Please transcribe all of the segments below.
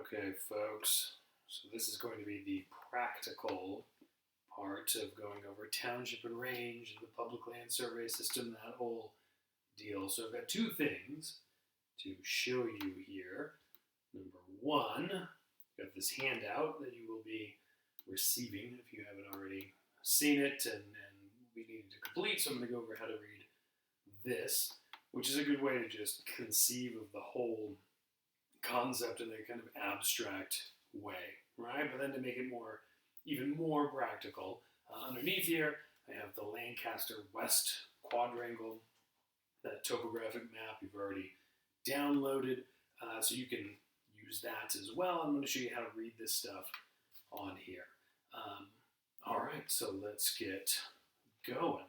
Okay, folks, so this is going to be the practical part of going over township and range and the public land survey system, that whole deal. So I've got two things to show you here. Number one, I've got this handout that you will be receiving if you haven't already seen it, and we needed to complete, so I'm going to go over how to read this, which is a good way to just conceive of the whole concept in a kind of abstract way, right? But then to make it even more practical, underneath here, I have the Lancaster West quadrangle, that topographic map you've already downloaded, so you can use that as well. I'm going to show you how to read this stuff on here. All right, so let's get going.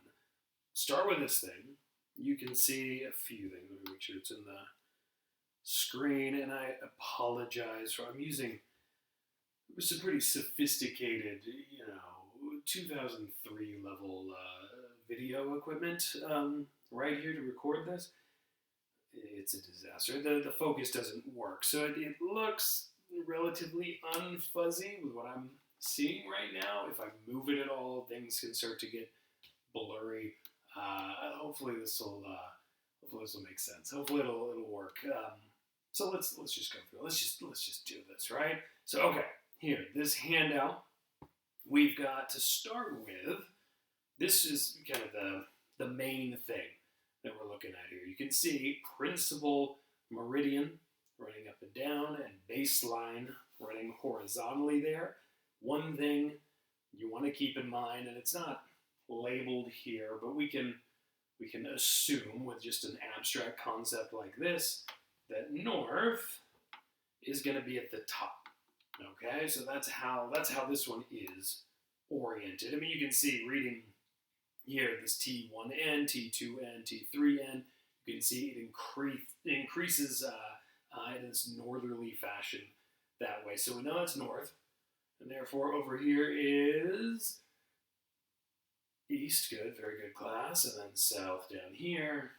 Start with this thing. You can see a few things. Let me make sure it's in the screen, and I apologize for I'm using some pretty sophisticated, 2003 level video equipment right here to record this. It's a disaster. The focus doesn't work, so it looks relatively unfuzzy with what I'm seeing right now. If I move it at all, things can start to get blurry. Hopefully this will make sense. Hopefully it'll work. So let's just go through. Let's just do this, right? So okay, here, this handout we've got to start with. This is kind of the main thing that we're looking at here. You can see principal meridian running up and down, and baseline running horizontally there. One thing you want to keep in mind, and it's not labeled here, but we can assume with just an abstract concept like this that north is going to be at the top. Okay, so that's how this one is oriented. I mean, you can see reading here this T1N, T2N, T3N. You can see it increases in this northerly fashion that way. So we know that's north, and therefore over here is east. Good, very good class, and then south down here,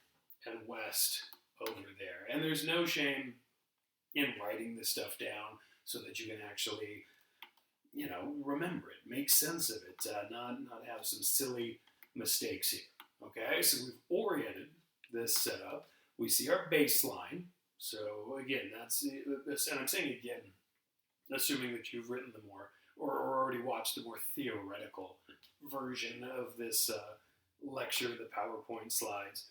and west over there. And there's no shame in writing this stuff down so that you can actually, remember it, make sense of it, not have some silly mistakes here. Okay, so we've oriented this setup. We see our baseline. So again, that's this, and I'm saying again, assuming that you've written the more or already watched the more theoretical version of this lecture, the PowerPoint slides.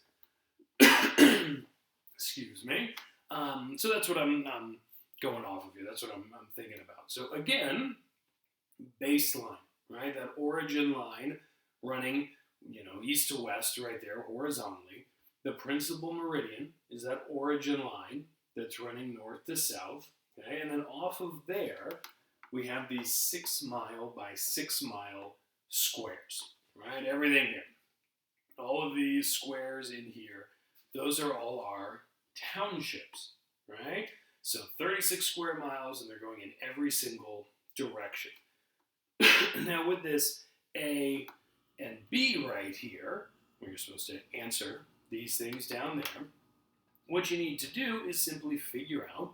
Excuse me. So that's what I'm going off of here. That's what I'm thinking about. So again, baseline, right? That origin line running, east to west right there horizontally. The principal meridian is that origin line that's running north to south. Okay, and then off of there, we have these 6 mile by 6 mile squares, right? Everything here. All of these squares in here, those are all our townships, right? So 36 square miles, and they're going in every single direction. Now with this A and B right here, where you're supposed to answer these things down there, what you need to do is simply figure out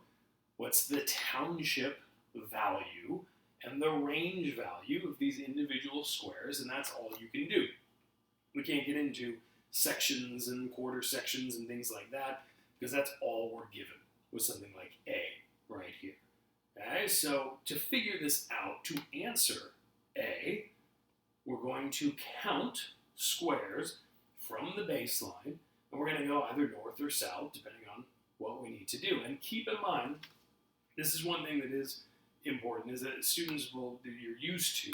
what's the township value and the range value of these individual squares, and that's all you can do. We can't get into sections and quarter sections and things like that, because that's all we're given with something like A right here. Okay, so to figure this out, to answer A, we're going to count squares from the baseline, and we're going to go either north or south, depending on what we need to do. And keep in mind, this is one thing that is important, is that students you're used to,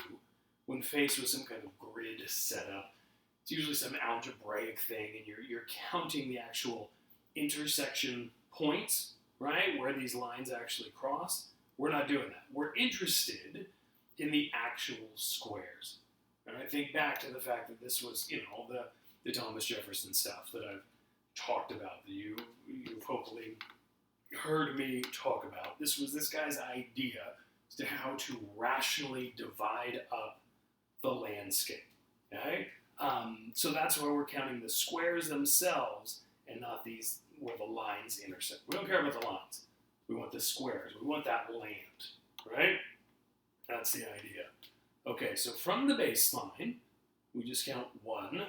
when faced with some kind of grid setup, it's usually some algebraic thing, and you're counting the actual intersection points, right, where these lines actually cross. We're not doing that. We're interested in the actual squares. And I think back to the fact that this was, the Thomas Jefferson stuff that I've talked about, that you've hopefully heard me talk about. This was this guy's idea as to how to rationally divide up the landscape. Okay? So that's why we're counting the squares themselves and not these where the lines intersect. We don't care about the lines. We want the squares. We want that land, right? That's the idea. Okay, so from the baseline, we just count 1,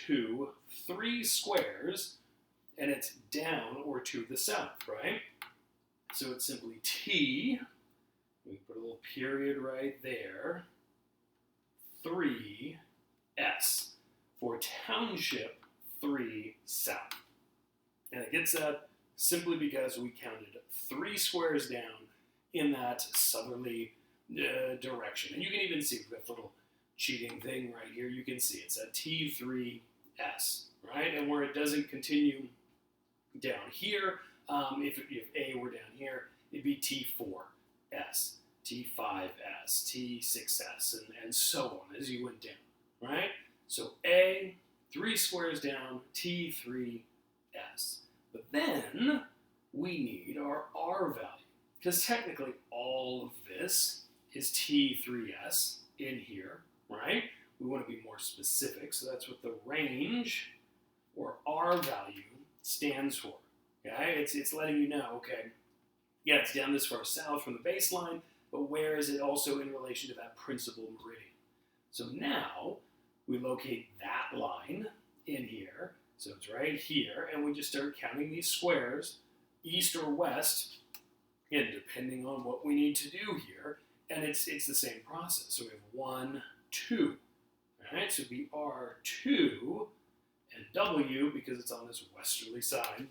2, 3 squares, and it's down or to the south, right? So it's simply T, we put a little period right there, 3S for township 3 south. And it gets that simply because we counted 3 squares down in that southerly direction. And you can even see, we've got a little cheating thing right here. You can see it's a T3S, right? And where it doesn't continue down here, if A were down here, it'd be T4S, T5S, T6S, and so on as you went down, right? So A, 3 squares down, T3S. But then we need our R value, because technically all of this is T3S in here, right? We want to be more specific, so that's what the range or R value stands for. Okay, it's letting you know, okay, yeah, it's down this far south from the baseline, but where is it also in relation to that principal meridian? So now we locate that line in here, so it's right here, and we just start counting these squares, east or west, again, depending on what we need to do here, and it's the same process. So we have 1, 2, all right? So it'd be R2 and W, because it's on this westerly side,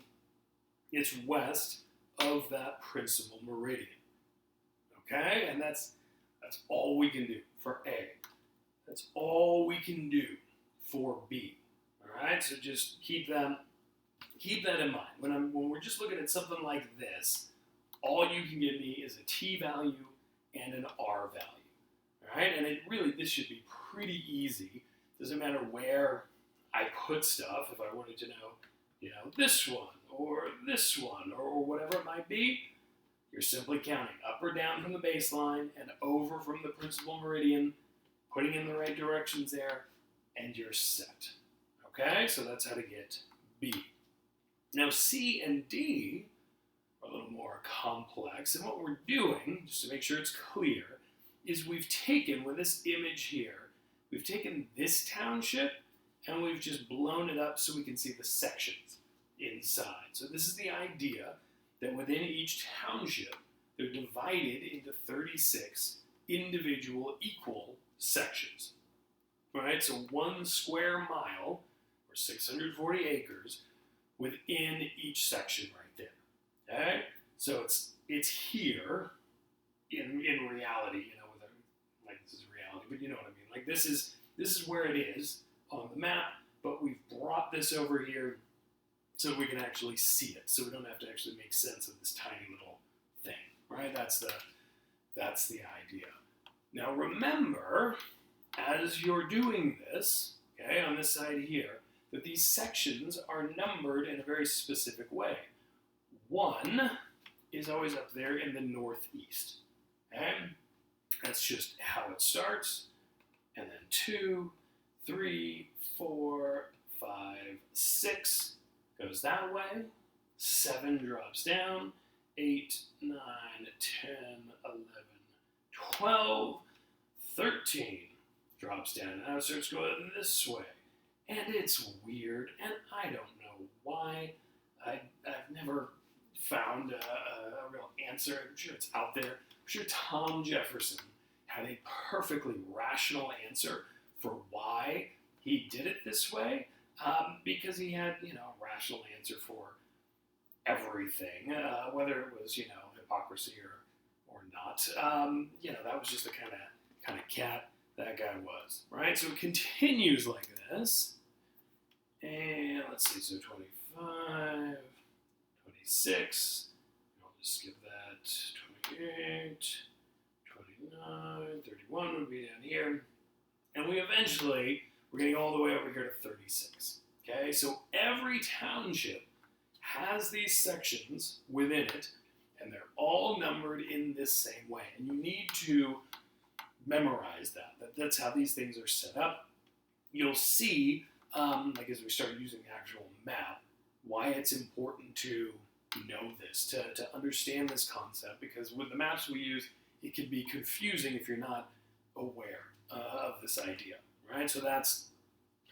it's west of that principal meridian, okay? And that's all we can do for A. That's all we can do for B, all right? So just keep that in mind. When we're just looking at something like this, all you can give me is a T value and an R value, all right? And this should be pretty easy. Doesn't matter where I put stuff. If I wanted to know, this one or this one or whatever it might be, you're simply counting up or down from the baseline and over from the principal meridian, putting in the right directions there, and you're set. Okay, so that's how to get B. Now C and D are a little more complex, and what we're doing, just to make sure it's clear, is we've taken, with this image here, we've taken this township and we've just blown it up so we can see the sections inside. So this is the idea that within each township, they're divided into 36 individual equal sections. All right, so 1 square mile, or 640 acres, within each section right there. Okay, so it's here in reality, this is reality, but you know what I mean. Like this is where it is on the map, but we've brought this over here so we can actually see it, so we don't have to actually make sense of this tiny little thing, right? That's the idea. Now remember, as you're doing this, okay, on this side here, that these sections are numbered in a very specific way. 1 is always up there in the northeast, okay? That's just how it starts. And then 2, 3, 4, 5, 6 goes that way. 7 drops down. 8, 9, 10, 11, 12, 13 drops down. Now it starts going this way. And it's weird, and I don't know why. I've never found a real answer. I'm sure it's out there. I'm sure Tom Jefferson had a perfectly rational answer for why he did it this way, because he had, a rational answer for everything, whether it was, hypocrisy or not. That was just the kind of cat that guy was, right? So it continues like this, and let's see, so 25, 26, I'll just skip that, 28, 29, 31 would be down here, and we're getting all the way over here to 36, okay? So every township has these sections within it, and they're all numbered in this same way, and you need to memorize that. That's how these things are set up. You'll see, as we start using the actual map, why it's important to know this, to understand this concept, because with the maps we use, it can be confusing if you're not aware of this idea, right? So that's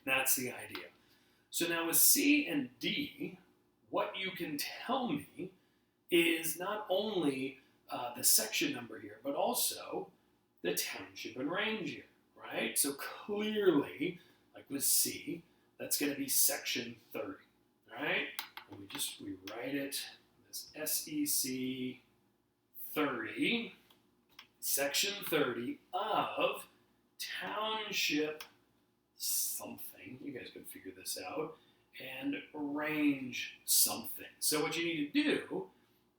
the idea. So now with C and D, what you can tell me is not only the section number here, but also the township and range here, right? So clearly, like with C, that's going to be section 30, right? And we write it as SEC 30, section 30 of township something. You guys can figure this out. And range something. So what you need to do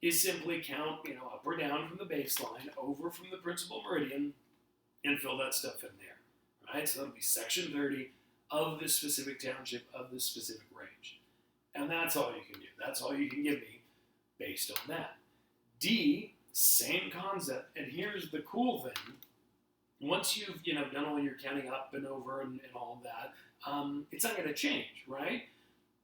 is simply count, up or down from the baseline, over from the principal meridian, and fill that stuff in there, right? So that'll be section 30 of this specific township, of this specific range. And that's all you can do. That's all you can give me based on that. D, same concept, and here's the cool thing. Once you've, done all your counting up and over and all of that, it's not going to change, right?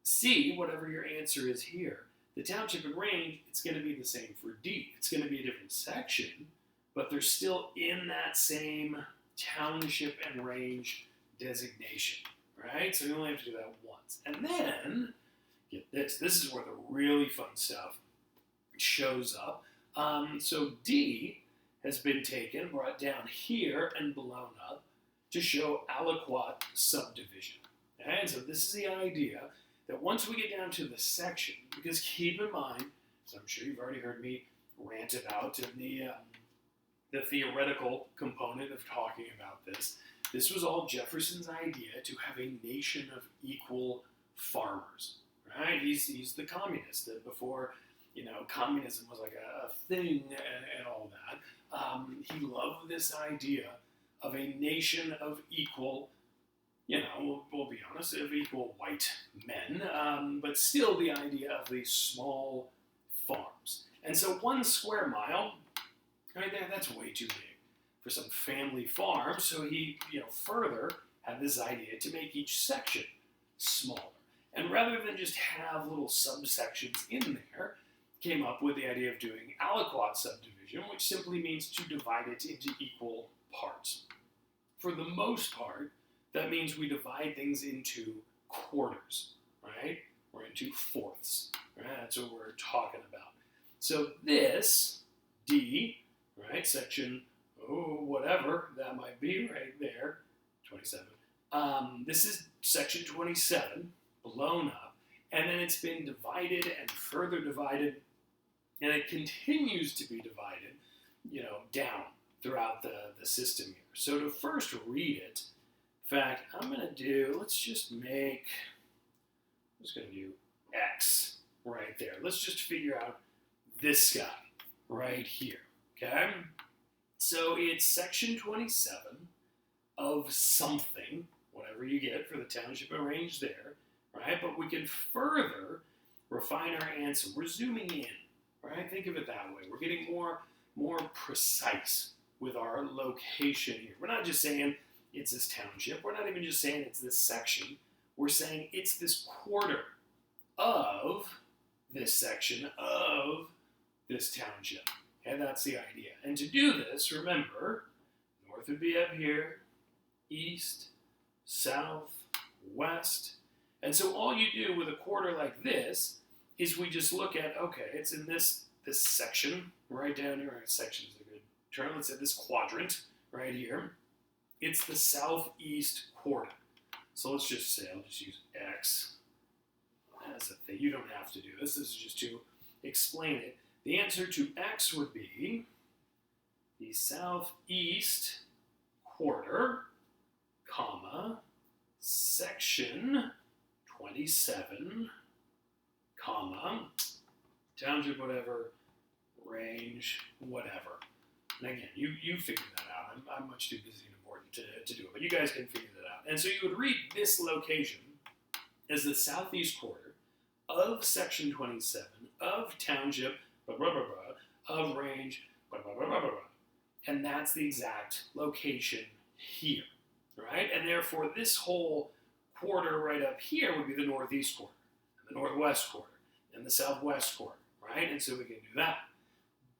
C, whatever your answer is here, the township and range, it's going to be the same for D. It's going to be a different section, but they're still in that same township and range designation, right? So you only have to do that once. And then, get this. This is where the really fun stuff shows up. So D has been taken, brought down here, and blown up to show aliquot subdivision. Okay? And so this is the idea that once we get down to the section, because keep in mind, as I'm sure you've already heard me rant about in the theoretical component of talking about this was all Jefferson's idea to have a nation of equal farmers, right? He's the communist that before, communism was like a thing and all that. He loved this idea of a nation of equal, we'll be honest, of equal white men, but still the idea of these small farms. And so 1 square mile, right there, that's way too big for some family farm. So he, further had this idea to make each section smaller. And rather than just have little subsections in there, came up with the idea of doing aliquot subdivision, which simply means to divide it into equal parts. For the most part, that means we divide things into quarters, right? Or into fourths, right? That's what we're talking about. So this, D, right, section, whatever that might be right there, 27. This is section 27, blown up, and then it's been divided and further divided, and it continues to be divided, down throughout the system here. So to first read it, in fact, I'm going to do X right there. Let's just figure out this guy right here, okay? So it's section 27 of something, whatever you get for the township and range there, right? But we can further refine our answer. We're zooming in, right? Think of it that way. We're getting more precise with our location here. We're not just saying it's this township. We're not even just saying it's this section. We're saying it's this quarter of this section of this township. And that's the idea. And to do this, remember, north would be up here, east, south, west. And so all you do with a quarter like this is we just look at, okay, it's in this section right down here. Section is a good term. Let's say this quadrant right here. It's the southeast quarter. So let's just say, I'll just use X as a thing. You don't have to do this. This is just to explain it. The answer to X would be the southeast quarter, comma, section 27, comma, township, whatever, range, whatever. And again, you figure that out. I'm much too busy and important to do it, but you guys can figure that out. And so you would read this location as the southeast quarter of section 27, of township, blah, blah, blah, blah, of range, blah, blah, blah, blah, blah, blah. And that's the exact location here, right? And therefore, this whole quarter right up here would be the northeast quarter, and the northwest quarter, and the southwest quarter, right? And so we can do that.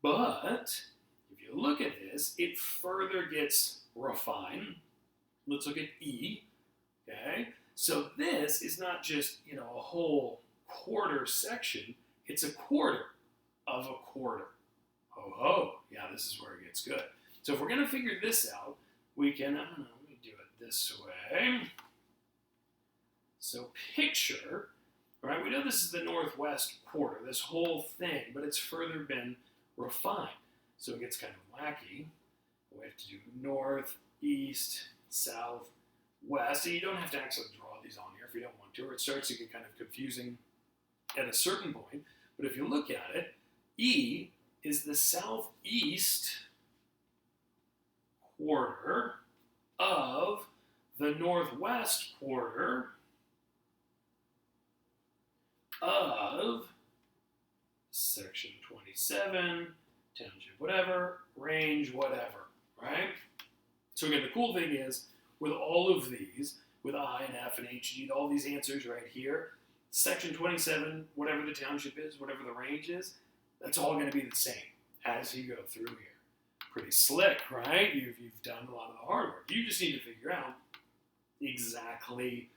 But if you look at this, it further gets refined. Let's look at E, okay? So this is not just, a whole quarter section. It's a quarter of a quarter. Ho ho. Yeah, this is where it gets good. So if we're going to figure this out, we can, let me do it this way. So picture, right, we know this is the northwest quarter, this whole thing, but it's further been refined. So it gets kind of wacky. We have to do north, east, south, west. And you don't have to actually draw these on here if you don't want to, or it starts to get kind of confusing at a certain point. But if you look at it, E is the southeast quarter of the northwest quarter of section 27, township whatever, range whatever, right? So again, the cool thing is, with all of these, with I and F and H, G, all these answers right here, section 27, whatever the township is, whatever the range is, that's all going to be the same as you go through here. Pretty slick, right? You've done a lot of the hard work. You just need to figure out exactly,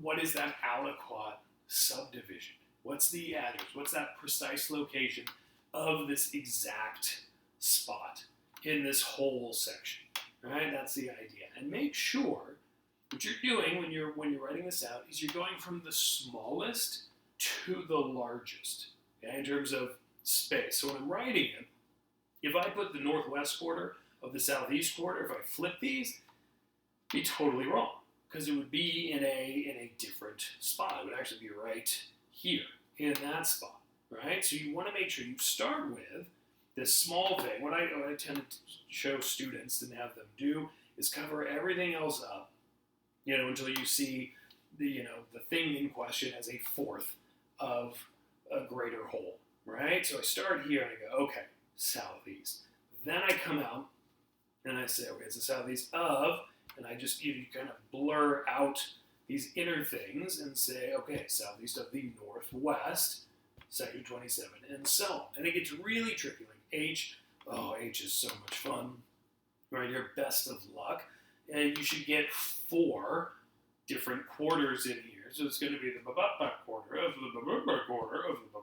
what is that aliquot subdivision? What's the address? What's that precise location of this exact spot in this whole section, right? That's the idea. And make sure what you're doing when you're writing this out is you're going from the smallest to the largest, okay, in terms of space. So when I'm writing it, if I put the northwest quarter of the southeast quarter, if I flip these, it'd be totally wrong, because it would be in a different spot. It would actually be right here in that spot, right? So you want to make sure you start with this small thing. What I tend to show students and have them do is cover everything else up, until you see the thing in question as a fourth of a greater whole, right? So I start here and I go, okay, southeast. Then I come out and I say, okay, it's the southeast of, and I just you kind of blur out these inner things and say, okay, southeast of the northwest, section 27, and so on. And it gets really tricky. Like H is so much fun, right? Your best of luck. And you should get 4 different quarters in here. So it's going to be the quarter of the quarter of the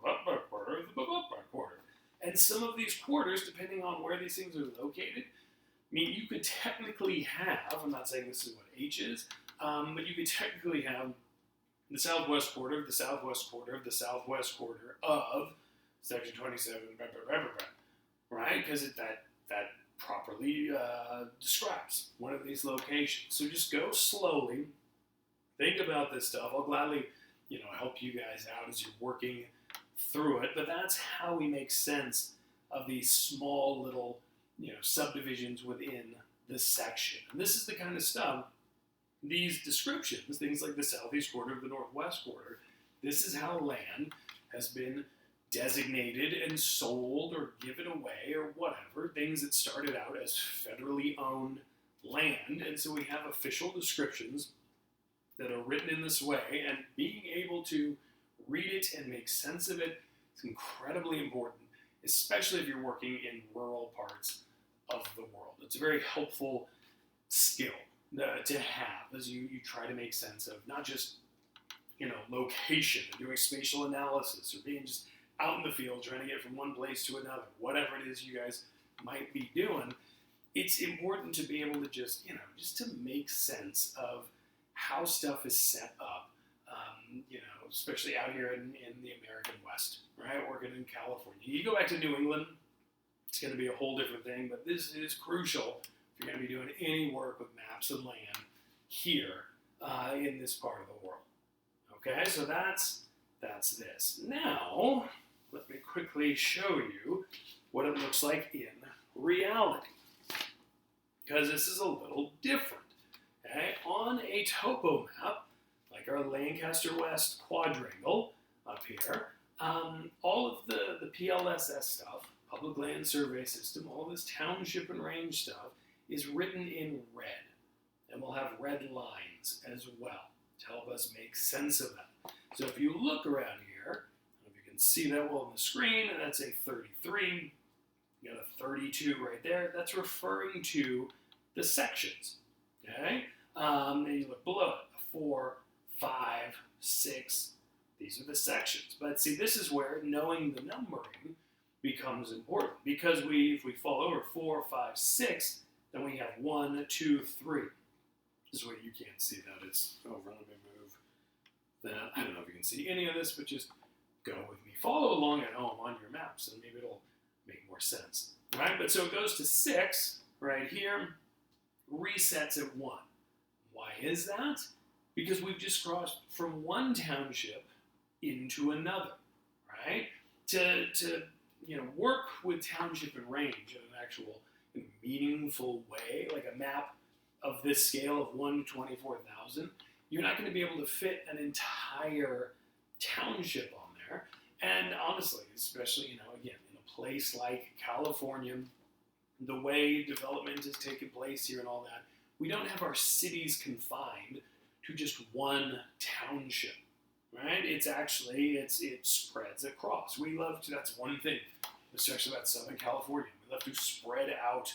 quarter of the quarter. And some of these quarters, depending on where these things are located, you could technically have, I'm not saying this is what H is, but you could technically have the southwest quarter of the southwest quarter of the southwest quarter of section 27, right? Because that properly describes one of these locations. So just go slowly, think about this stuff. I'll gladly, help you guys out as you're working through it. But that's how we make sense of these small little, subdivisions within the section. And this is the kind of stuff, these descriptions, things like the southeast quarter of the northwest quarter, this is how land has been designated and sold or given away or whatever, things that started out as federally owned land. And so we have official descriptions that are written in this way, and being able to read it and make sense of it is incredibly important, especially if you're working in rural parts of the world. It's a very helpful skill to have as you try to make sense of not just, location, doing spatial analysis, or being just out in the field trying to get from one place to another, whatever it is you guys might be doing. It's important to be able to just to make sense of how stuff is set up, especially out here in the American West, right? Working in California. You go back to New England, it's going to be a whole different thing, but this is crucial if you're going to be doing any work with maps of land here in this part of the world. Okay, so that's this. Now, let me quickly show you what it looks like in reality, because this is a little different. Okay, on a topo map, like our Lancaster West quadrangle up here, all of the PLSS stuff, Public Land Survey System, all this township and range stuff is written in red, and we'll have red lines as well to help us make sense of that. So if you look around here, I don't know if you can see that well on the screen, and that's a 33. You got a 32 right there. That's referring to the sections, okay? And you look below it, a 4, 5, 6. These are the sections. But see, this is where knowing the numbering becomes important, because if we fall over 4, 5, 6, then we have 1, 2, 3. This is where you can't see that. It's over. Let me move that. I don't know if you can see any of this, but just go with me. Follow along at home on your maps, and maybe it'll make more sense. Right? But so it goes to 6 right here, resets at 1. Why is that? Because we've just crossed from one township into another, right? To work with township and range in an actual meaningful way, like a map of this scale of 1 to 24,000, you're not going to be able to fit an entire township on there. And honestly, especially, again, in a place like California, the way development has taken place here and all that, we don't have our cities confined to just one township, right? It's actually, it spreads across. We love to, that's one thing, especially about Southern California. We love to spread out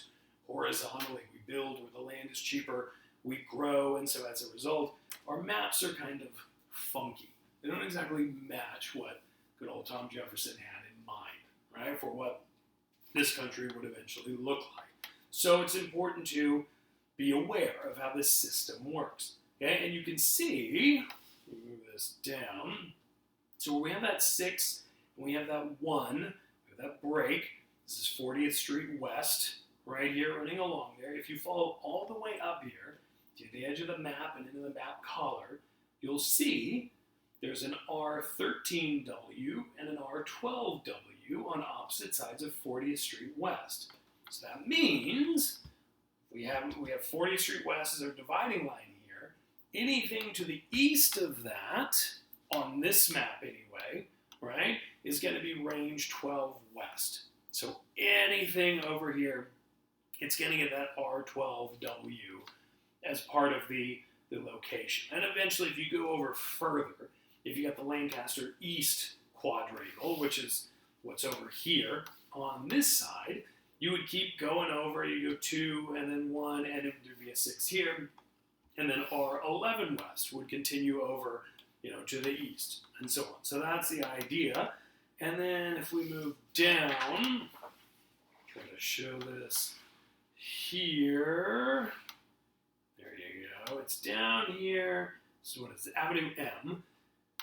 horizontally. We build where the land is cheaper, we grow, and so as a result, our maps are kind of funky. They don't exactly match what good old Tom Jefferson had in mind, right, for what this country would eventually look like. So it's important to be aware of how this system works. Okay, and you can see, let me move this down, so we have that 6, and we have that 1, we have that break. This is 40th Street West, right here, running along there. If you follow all the way up here to the edge of the map and into the map collar, you'll see there's an R13W and an R12W on opposite sides of 40th Street West. So that means we have 40th Street West as our dividing line here. Anything to the east of that, on this map anyway, right, is going to be range 12 west. So anything over here, it's going to get that R12W as part of the location. And eventually, if you go over further, if you got the Lancaster East quadrangle, which is what's over here on this side, you would keep going over. You go 2 and then 1, and it would be a 6 here. And then R11 West would continue over, to the east, and so on. So that's the idea. And then if we move down, try to show this here. There you go. It's down here. So what is it? Avenue M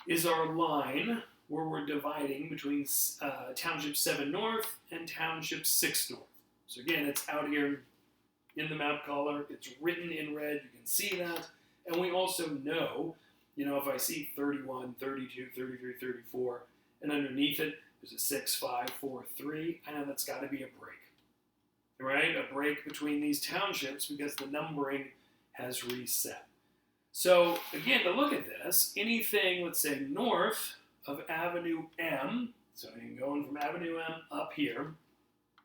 is our line where we're dividing between Township 7 North and Township 6 North. So again, it's out here in the map color. It's written in red. You can see that. And we also know, if I see 31, 32, 33, 34, and underneath it, there's a 6, 5, 4, 3, I know that's got to be a break, right? A break between these townships because the numbering has reset. So again, to look at this, anything, let's say, north of Avenue M, so I'm going from Avenue M up here,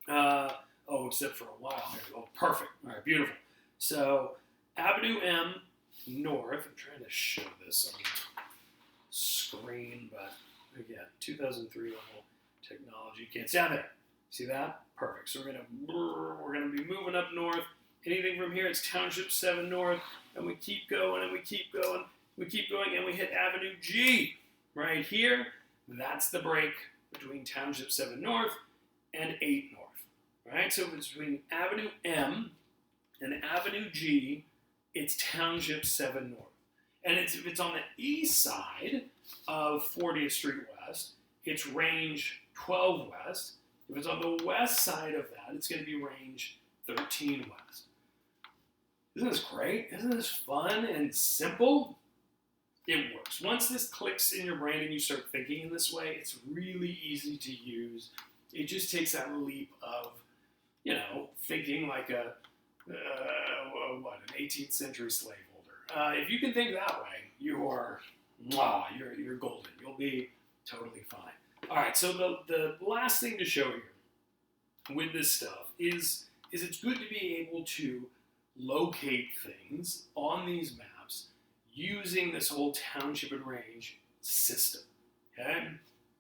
except for a while here. Oh, perfect. All right, beautiful. So Avenue M north, I'm trying to show this on the screen, but again, 2003 level technology. Can't stand there. See that? Perfect. So we're gonna be moving up north. Anything from here, it's Township 7 North, and we keep going, and we keep going, we keep going, and we hit Avenue G right here. That's the break between Township 7 North and 8 North. Right? So it's between Avenue M and Avenue G, it's Township 7 North. And if it's on the east side of 40th Street West, it's range 12 west. If it's on the west side of that, it's going to be range 13 west. Isn't this great? Isn't this fun and simple? It works. Once this clicks in your brain and you start thinking in this way, it's really easy to use. It just takes that leap of, thinking like an 18th century slaveholder. If you can think that way, you're golden. You'll be totally fine. All right, so the last thing to show you with this stuff is it's good to be able to locate things on these maps using this whole township and range system, okay?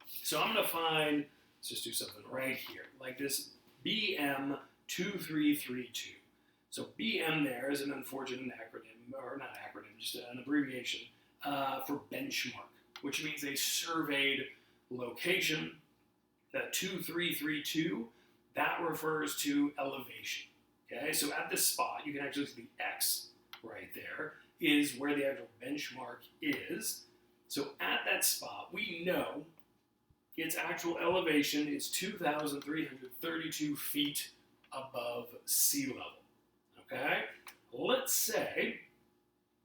So I'm going to find, let's just do something right here, like this BM2332. So BM there is an unfortunate acronym, or not acronym, just an abbreviation for benchmark, which means a surveyed location. That 2332, that refers to elevation. Okay, so at this spot, you can actually see the X right there is where the actual benchmark is. So at that spot, we know its actual elevation is 2,332 feet above sea level. Okay, let's say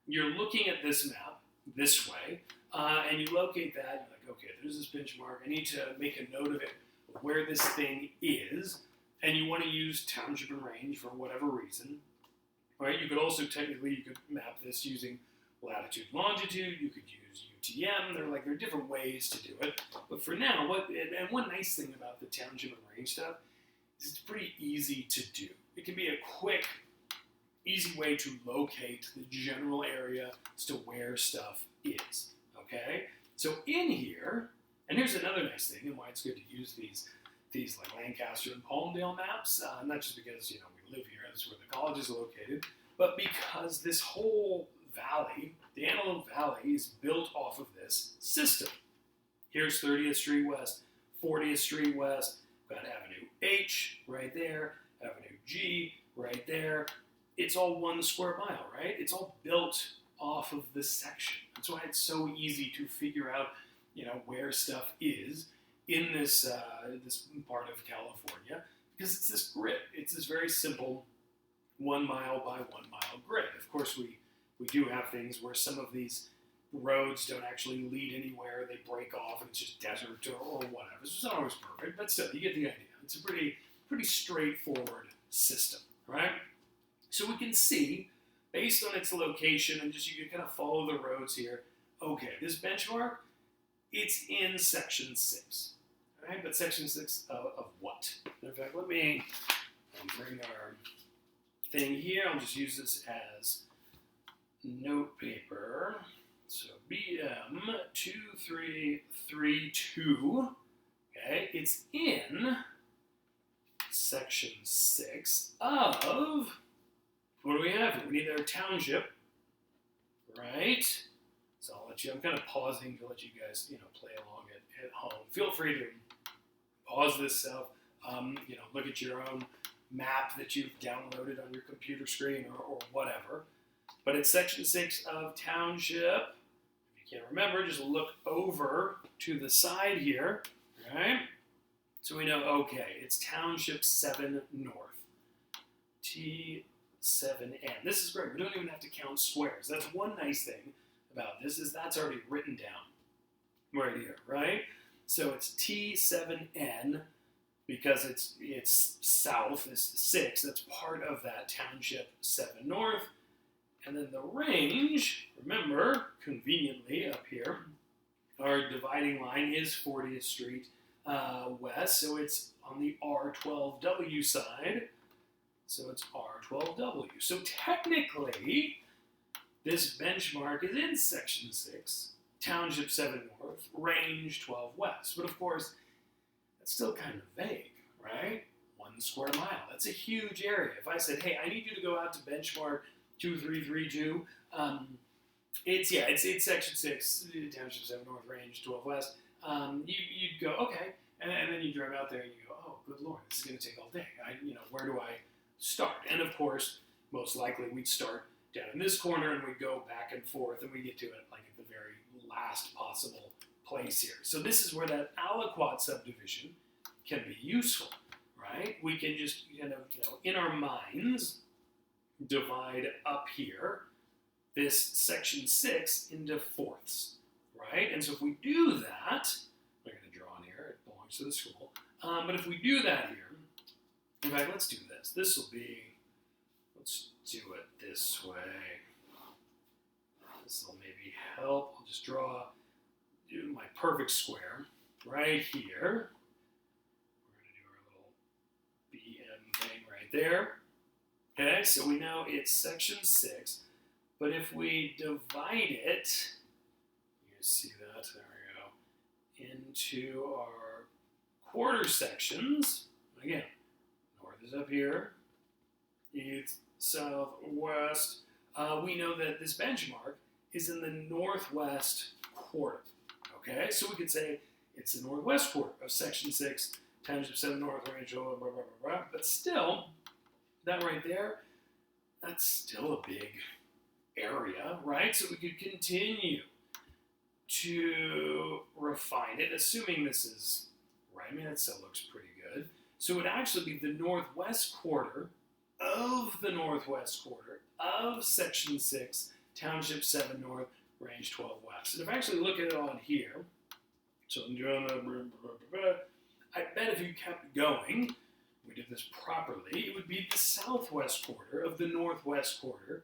you're looking at this map this way, and you locate that, you're like, okay, there's this benchmark, I need to make a note of it, where this thing is, and you want to use township and range for whatever reason, right? You could also technically, you could map this using latitude, longitude, you could use UTM, there are different ways to do it, but for now, and one nice thing about the township and range stuff is it's pretty easy to do. It can be a quick, easy way to locate the general area as to where stuff is, okay? So in here, and here's another nice thing and why it's good to use these like Lancaster and Palmdale maps, not just because, we live here, that's where the college is located, but because this whole valley, the Antelope Valley, is built off of this system. Here's 30th Street West, 40th Street West, we've got Avenue H right there, Avenue G right there. It's all 1 square mile, right? It's all built off of this section. That's why it's so easy to figure out, where stuff is in this this part of California, because it's this grid. It's this very simple 1 mile by 1 mile grid. Of course, we do have things where some of these roads don't actually lead anywhere. They break off and it's just desert or whatever. It's not always perfect, but still, you get the idea. It's a pretty straightforward system, right? So we can see, based on its location, and just you can kind of follow the roads here, okay, this benchmark, it's in section 6, all right? But section 6 of what? In fact, let me bring our thing here. I'll just use this as note paper. So BM2332, okay, it's in section 6 of, what do we have here? We need our township, right? So I'll let you, I'm kind of pausing to let you guys, play along at home. Feel free to pause this stuff, look at your own map that you've downloaded on your computer screen or whatever. But it's section 6 of township. If you can't remember, just look over to the side here, right? So we know, okay, it's township 7 north. T7N. This is great. We don't even have to count squares. That's one nice thing about this, is that's already written down right here, right? So it's T7N because it's south, is 6. That's part of that township 7 north. And then the range, remember, conveniently up here, our dividing line is 40th Street West, so it's on the R12W side, so it's R12W. So technically, this benchmark is in section 6, township 7 north, range 12 west. But of course, that's still kind of vague, right? 1 square mile, that's a huge area. If I said, hey, I need you to go out to benchmark 2332. It's section 6, township 7 north, range 12 west. You'd go, okay, and then you drive out there and you go, oh, good lord, this is going to take all day. Where do I start? And of course, most likely we'd start down in this corner and we'd go back and forth and we get to it like at the very last possible place here. So this is where that aliquot subdivision can be useful, right? We can just in our minds divide up here this section 6 into fourths, right? And so if we do that, I'm going to draw on here, it belongs to the school, but if we do that here, in fact, let's do this. This will be, let's do it this way. This will maybe help. I'll just do my perfect square right here. We're going to do our little BM thing right there. Okay, so we know it's section 6, but if we divide it, you see that, there we into our quarter sections. Again, north is up here, east, south, west. We know that this benchmark is in the northwest quarter. Okay, so we could say it's the northwest quarter of section 6, township 7 north, range, blah, blah, blah, blah, blah. But still, that right there, that's still a big area, right? So we could continue to refine it, assuming this is right. I mean, that still looks pretty good. So it would actually be the northwest quarter of the northwest quarter of section 6, township 7 north, range 12 west. And if I actually look at it on here, so I'm doing I bet if you kept going, we did this properly, it would be the southwest quarter of the northwest quarter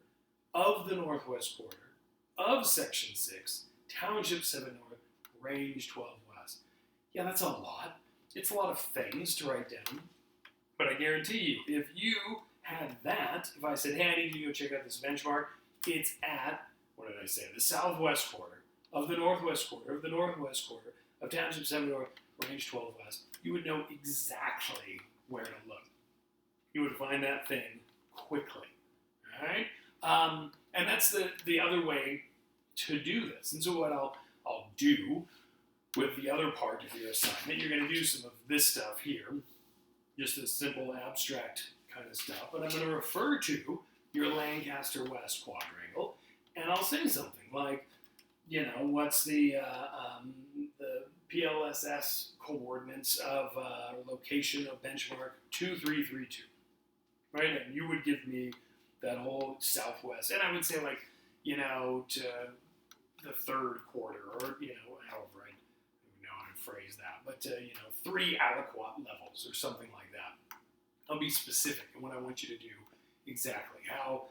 of the northwest quarter of section 6, township 7 north, range 12 west. Yeah, that's a lot. It's a lot of things to write down. But I guarantee you, if you had that, if I said, hey, I need you to go check out this benchmark, it's at, what did I say, the southwest quarter of the northwest quarter of the northwest quarter of township 7 north, range 12 west, you would know exactly where to look. You would find that thing quickly, all right? And that's the other way to do this. And so what I'll do with the other part of your assignment, you're going to do some of this stuff here, just this simple abstract kind of stuff, but I'm going to refer to your Lancaster West quadrangle, and I'll say something like, you know, what's the PLSS coordinates of location of benchmark 2332, right? And you would give me that whole southwest, and I would say, like, you know, to the third quarter, or, you know, however I don't know how to phrase that, but you know, 3 aliquot levels or something like that. I'll be specific in what I want you to do exactly, how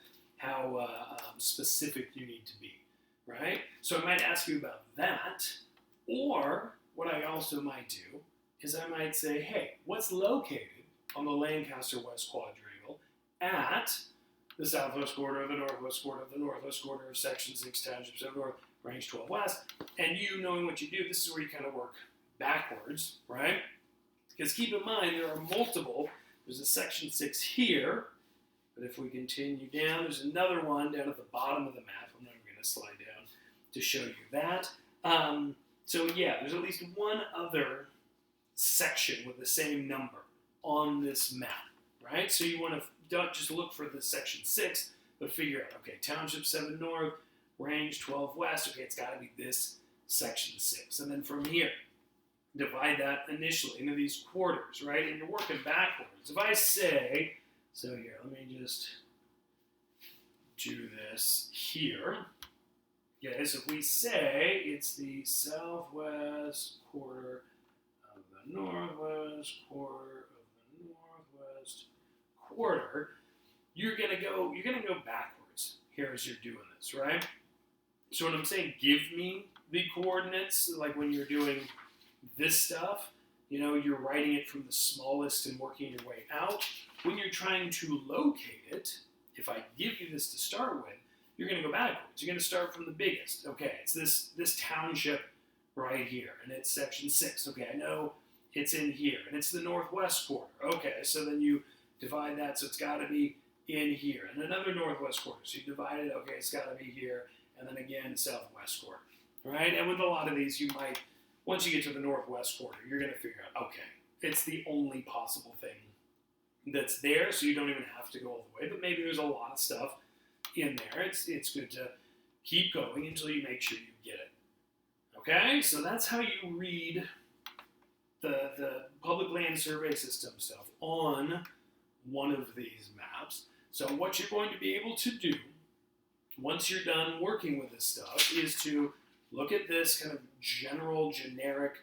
specific you need to be, right? So I might ask you about that, or what I also might do is I might say, hey, what's located on the Lancaster West quadrangle at the southwest quarter of the northwest quarter of the northwest quarter of section 6, township 7 north, range 12 west, and you knowing what you do, this is where you kind of work backwards, right? Because keep in mind, there are multiple. There's a section 6 here, but if we continue down, there's another one down at the bottom of the map. I'm not even going to slide down to show you that. So yeah, there's at least one other section with the same number on this map, right? So you want to don't just look for the section 6, but figure out, okay, township 7 north, range 12 west, okay, it's got to be this section 6. And then from here, divide that initially into these quarters, right? And you're working backwards. If I say, so here, let me just do this here. Okay, so if we say it's the southwest quarter of the northwest quarter of the northwest quarter, you're gonna go backwards here as you're doing this, right? So when I'm saying give me the coordinates, like when you're doing this stuff, you know, you're writing it from the smallest and working your way out. When you're trying to locate it, if I give you this to start with, you're going to go backwards. You're going to start from the biggest. Okay, it's this township right here, and it's section 6. Okay, I know it's in here, and it's the northwest quarter. Okay, so then you divide that, so it's got to be in here, and another northwest quarter. So you divide it, okay, it's got to be here, and then again, southwest quarter. All right, and with a lot of these, you might, once you get to the northwest quarter, you're going to figure out, okay, it's the only possible thing that's there, so you don't even have to go all the way, but maybe there's a lot of stuff in there. It's good to keep going until you make sure you get it. Okay, so that's how you read the public land survey system stuff on one of these maps. So what you're going to be able to do once you're done working with this stuff is to look at this kind of general, generic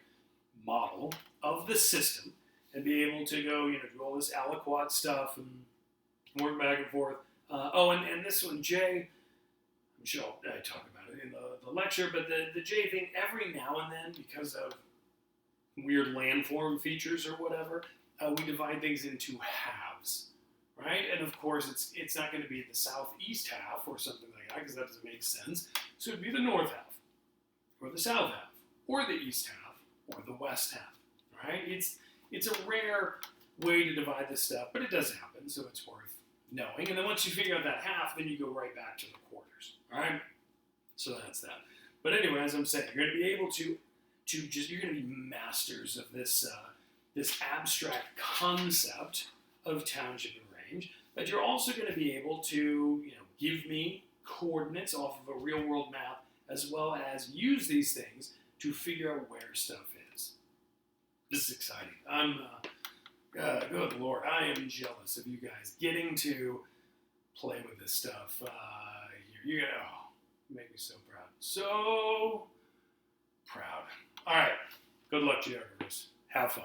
model of the system and be able to go, you know, do all this aliquot stuff and work back and forth. And this one, J, I'm sure I talk about it in the lecture, but the J thing, every now and then, because of weird landform features or whatever, we divide things into halves, right? And of course, it's not going to be the southeast half or something like that, because that doesn't make sense. So it'd be the north half, or the south half, or the east half, or the west half, right? It's a rare way to divide this stuff, but it does happen, so it's worth knowing. And then once you figure out that half, then you go right back to the quarters, all right? So that's that. But anyway, as I'm saying, you're going to be able to you're going to be masters of this this abstract concept of township and range. But you're also going to be able to give me coordinates off of a real world map, as well as use these things to figure out where stuff is. This is exciting. Good Lord, I am jealous of you guys getting to play with this stuff. You make me so proud. So proud. All right. Good luck, geographers. Have fun.